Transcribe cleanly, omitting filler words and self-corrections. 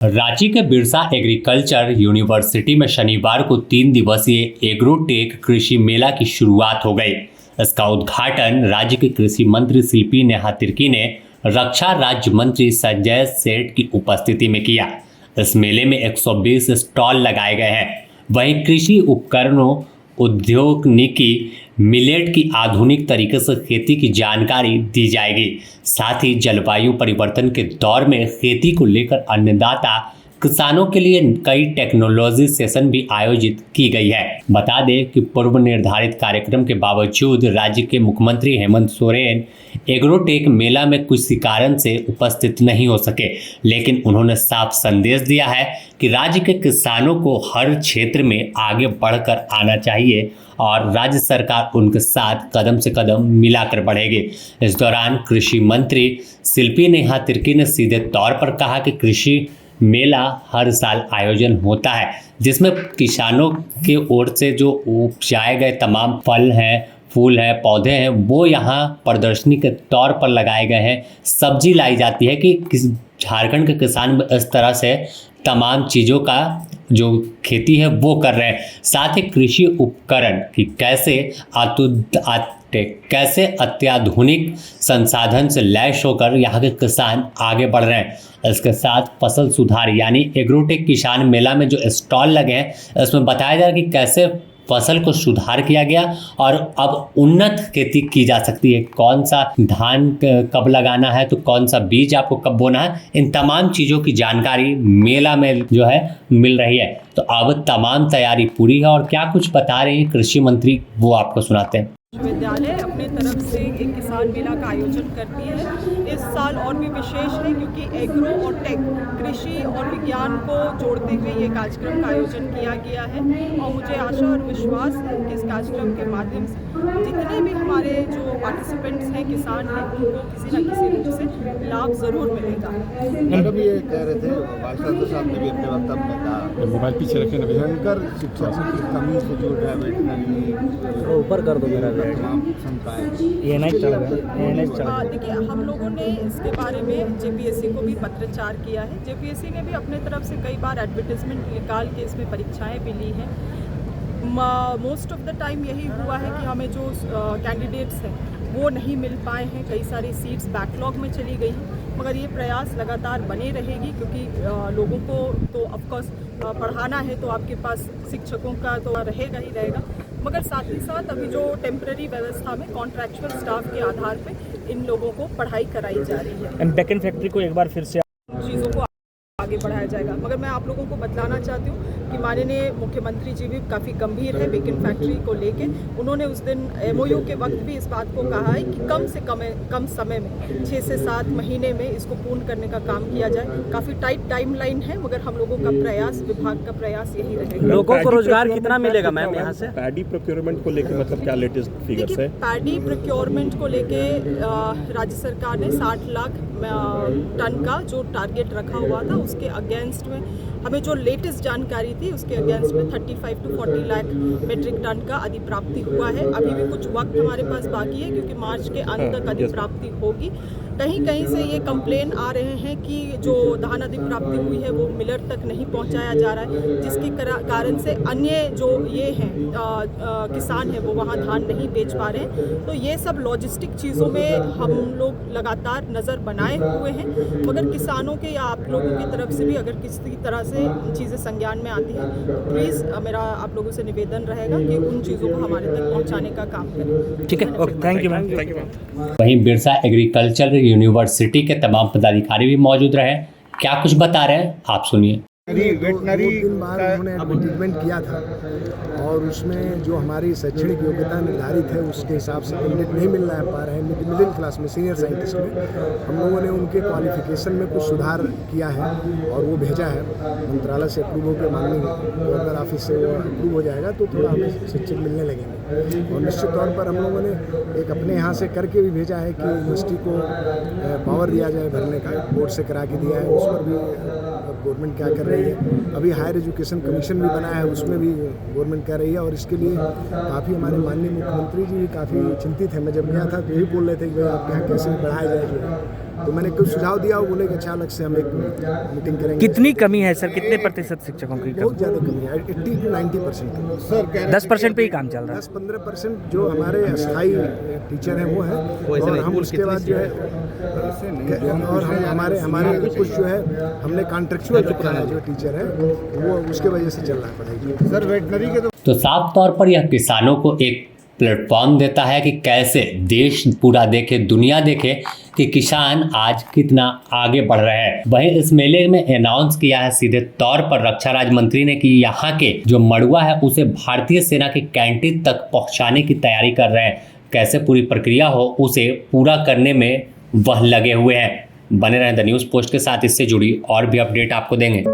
रांची के Birsa agriculture university में शनिवार को 3 दिवसीय एग्रोटेक कृषि मेला की शुरुआत हो गई। इसका उद्घाटन राज्य के कृषि मंत्री शिल्पी नेहा तिर्की ने रक्षा राज्य मंत्री संजय सेठ की उपस्थिति में किया। इस मेले में 120 स्टॉल लगाए गए हैं। वहीं कृषि उपकरणों, उद्योगनिकी, मिलेट की आधुनिक तरीके से खेती की जानकारी दी जाएगी। साथ ही जलवायु परिवर्तन के दौर में खेती को लेकर अन्नदाता किसानों के लिए कई टेक्नोलॉजी सेशन भी आयोजित की गई है। बता दें कि पूर्व निर्धारित कार्यक्रम के बावजूद राज्य के मुख्यमंत्री हेमंत सोरेन एग्रोटेक मेला में कुछ कारण से उपस्थित नहीं हो सके, लेकिन उन्होंने साफ संदेश दिया है कि राज्य के किसानों को हर क्षेत्र में आगे बढ़कर आना चाहिए और राज्य सरकार उनके साथ कदम से कदम मिलाकर बढ़ेगी। इस दौरान कृषि मंत्री शिल्पी नेहा तिर्की ने सीधे तौर पर कहा कि कृषि मेला हर साल आयोजन होता है, जिसमें किसानों के ओर से जो उपजाए गए तमाम फल हैं, फूल हैं, पौधे हैं, वो यहाँ प्रदर्शनी के तौर पर लगाए गए हैं। सब्जी लाई जाती है कि झारखंड के किसान इस तरह से तमाम चीज़ों का जो खेती है वो कर रहे हैं। साथ ही कृषि उपकरण की कैसे अत्याधुनिक संसाधन से लैस होकर यहाँ के किसान आगे बढ़ रहे हैं। इसके साथ फसल सुधार यानी एग्रोटेक किसान मेला में जो स्टॉल लगे हैं, इसमें बताया जा रहा है कि कैसे फसल को सुधार किया गया और अब उन्नत खेती की जा सकती है। कौन सा धान कब लगाना है, तो कौन सा बीज आपको कब बोना है, इन तमाम चीज़ों की जानकारी मेला में जो है मिल रही है। तो अब तमाम तैयारी पूरी है और क्या कुछ बता रहे हैं कृषि मंत्री, वो आपको सुनाते हैं। विश्वविद्यालय अपने तरफ से एक किसान मेला का आयोजन करती है। इस साल और भी विशेष है क्योंकि एग्रो और टेक, कृषि और विज्ञान को जोड़ते हुए ये कार्यक्रम का आयोजन किया गया है और मुझे आशा और विश्वास है कि इस कार्यक्रम के माध्यम से जितने भी हमारे जो पार्टिसिपेंट्स हैं, किसान हैं, उनको किसी न किसी रूप से लाभ ज़रूर मिलेगा। हम भी ये कह रहे थे, साहब ने भी अपने वक्तव्य में कहा, मोबाइल पीछे रखे भयंकर शिक्षकों की कमी से जो है वेटनरी ऊपर कर दो मेरा देखिए, हम लोगों ने इसके बारे में जेपीएससी को भी पत्राचार किया है। जेपीएससी ने भी अपने तरफ से कई बार एडवर्टाइजमेंट निकाल के इसमें परीक्षाएं भी ली हैं। मोस्ट ऑफ द टाइम यही हुआ है कि हमें जो कैंडिडेट्स हैं वो नहीं मिल पाए हैं। कई सारी सीट्स बैकलॉग में चली गई हैं, मगर ये प्रयास लगातार बने रहेगी क्योंकि लोगों को तो ऑफकोर्स पढ़ाना है, तो आपके पास शिक्षकों का तो रहेगा ही रहेगा, मगर साथ ही साथ अभी जो टेम्पररी व्यवस्था में कॉन्ट्रैक्चुअल स्टाफ के आधार पे इन लोगों को पढ़ाई कराई जा रही है। बैकएंड फैक्ट्री को एक बार फिर से चीज़ों को आगे बढ़ाया जाएगा। मगर मैं आप लोगों को बतलाना चाहती हूँ कि माननीय मुख्यमंत्री जी भी काफ़ी गंभीर है बेकन फैक्ट्री को लेके। उन्होंने उस दिन एमओयू के वक्त भी इस बात को कहा है कि कम से कम समय में 6 से 7 महीने में इसको पूर्ण करने का काम किया जाए। काफ़ी टाइट टाइमलाइन है, मगर हम लोगों का प्रयास, विभाग का प्रयास यही रहेगा। लोगों को रोजगार कितना मिलेगा मैम यहाँ से? पैडी प्रोक्योरमेंट को लेकर मतलब क्या लेटेस्ट फिगर्स है? पैडी प्रोक्योरमेंट को लेके राज्य सरकार ने 60 लाख टन का जो टारगेट रखा हुआ था, उसके अगेंस्ट में हमें जो लेटेस्ट जानकारी थी उसके अगेंस्ट में 35 to 40 लाख मेट्रिक टन का अधिप्राप्ति हुआ है। अभी भी कुछ वक्त हमारे पास बाकी है क्योंकि मार्च के अंत तक अधिप्राप्ति होगी। कहीं कहीं से ये कंप्लेन आ रहे हैं कि जो धान अधिप्राप्ति हुई है वो मिलर तक नहीं पहुंचाया जा रहा है, जिसके कारण से अन्य जो ये हैं किसान हैं वो वहाँ धान नहीं बेच पा रहे हैं। तो ये सब लॉजिस्टिक चीज़ों में हम लोग लगातार नज़र बनाए हुए हैं, मगर किसानों के या आप लोगों की तरफ से भी अगर किसी तरह से चीज़ें संज्ञान में आती हैं तो प्लीज़ मेरा आप लोगों से निवेदन रहेगा कि उन चीज़ों को हमारे तक पहुँचाने का काम करें। ठीक है, ओके, थैंक यू मैम। वहीं बिरसा एग्रीकल्चर यूनिवर्सिटी के तमाम पदाधिकारी भी मौजूद रहे। क्या कुछ बता रहे हैं, आप सुनिए। वेटनरी बार उन्होंने एडवर्टीजमेंट किया था और उसमें जो हमारी शैक्षणिक योग्यता निर्धारित है उसके हिसाब से कैंडिडेट नहीं मिल पा रहे हैं। मिडिल क्लास में, सीनियर साइंटिस्ट में हम लोगों ने उनके क्वालिफिकेशन में कुछ सुधार किया है और वो भेजा है मंत्रालय से अप्रूव होकर, माननीय गवर्नर ऑफिस से वो अप्रूव हो जाएगा तो थोड़ा हमें शिक्षक मिलने लगेंगे। और निश्चित तौर पर हम लोगों ने एक अपने यहाँ से करके भी भेजा है कि यूनिवर्सिटी को पावर दिया जाए भरने का, बोर्ड से करा के दिया है। उस पर भी गवर्नमेंट क्या कर रही है। अभी हायर एजुकेशन कमीशन भी बना है, उसमें भी गवर्नमेंट कर रही है और इसके लिए काफ़ी हमारे माननीय मुख्यमंत्री जी भी काफ़ी चिंतित हैं। मैं जब गया था तो यही बोल रहे थे कि भाई आपके यहाँ कैसे बढ़ाया जाए जो है तो मैंने कुछ सुझाव दिया, वो बोले कि अच्छा अलग से हम एक मीटिंग करेंगे। कितनी कमी है सर, कितने प्रतिशत शिक्षकों की बहुत कमी? ज़्यादा कमी है, 80 to 90% कमी। सर 10% पे ही काम चल रहा है। 10-15% जो हमारे अस्थायी टीचर हैं वो हैं, और हम उसके बाद जो है और हम हमारे कुछ जो है हमने कॉन्ट्रेक्चुअल रखा है, जो टीचर है वो उसके वजह से चल रहा है पढ़ाई। सर वेटनरी के तो साफ तौर पर यह किसानों को एक प्लेटफॉर्म देता है कि कैसे देश पूरा देखे, दुनिया देखे कि किसान आज कितना आगे बढ़ रहे हैं। वहीं इस मेले में अनाउंस किया है सीधे तौर पर रक्षा राज्य मंत्री ने कि यहाँ के जो मड़ुआ है उसे भारतीय सेना के कैंटीन तक पहुँचाने की तैयारी कर रहे हैं। कैसे पूरी प्रक्रिया हो उसे पूरा करने में वह लगे हुए हैं। बने रहें द न्यूज़ पोस्ट के साथ, इससे जुड़ी और भी अपडेट आपको देंगे।